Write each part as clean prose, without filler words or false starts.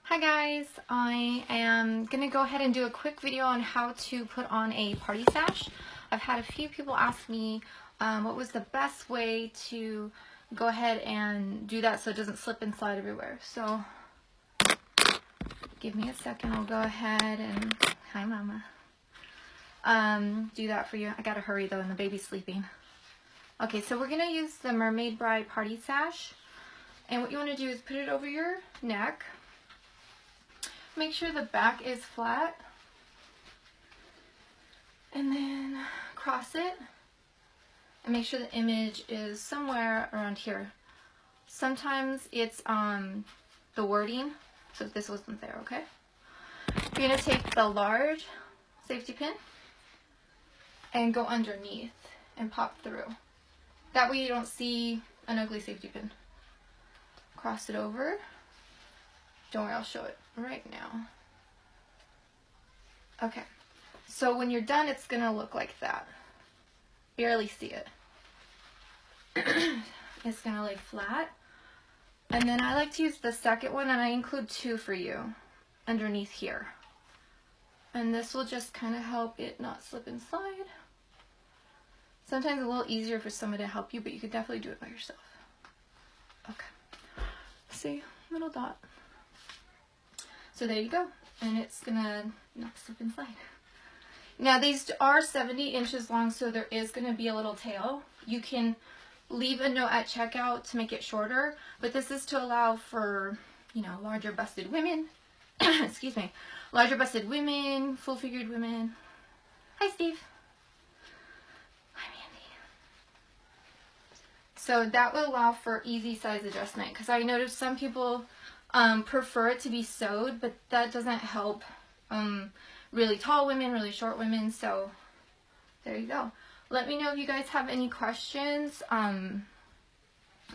Hi guys, I am going to go ahead and do a quick video on how to put on a party sash. I've had a few people ask me what was the best way to go ahead and do that so it doesn't slip and slide everywhere. So give me a second, I'll go ahead and, hi mama, do that for you. I gotta hurry though and the baby's sleeping. Okay, so we're going to use the Mermaid Bride party sash, and what you want to do is put it over your neck. Make sure the back is flat, and then cross it and make sure the image is somewhere around here. Sometimes it's the wording, so if this wasn't there, okay? You're going to take the large safety pin and go underneath and pop through. That way you don't see an ugly safety pin. Cross it over. Don't worry, I'll show it right now. Okay, so when you're done, it's gonna look like that. Barely see it. It's gonna lay flat. And then I like to use the second one, and I include two for you underneath here. And this will just kind of help it not slip and slide. Sometimes a little easier for someone to help you, but you could definitely do it by yourself. Okay, see, little dot. So there you go, and it's gonna not slip and slide. Now these are 70 inches long, so there is gonna be a little tail. You can leave a note at checkout to make it shorter, but this is to allow for, you know, larger busted women. Excuse me, larger busted women, full figured women. Hi Steve. Hi Mandy. So that will allow for easy size adjustment, because I noticed some people prefer it to be sewed, but that doesn't help really tall women, really short women. So there you go. Let me know if you guys have any questions,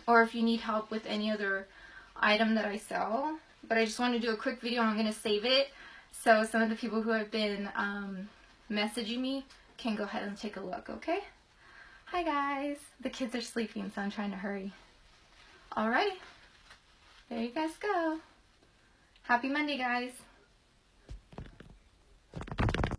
or if you need help with any other item that I sell. But I just wanted to do a quick video, and I'm going to save it so some of the people who have been messaging me can go ahead and take a look, okay? Hi guys. The kids are sleeping, so I'm trying to hurry. Alrighty. There you guys go. Happy Monday, guys.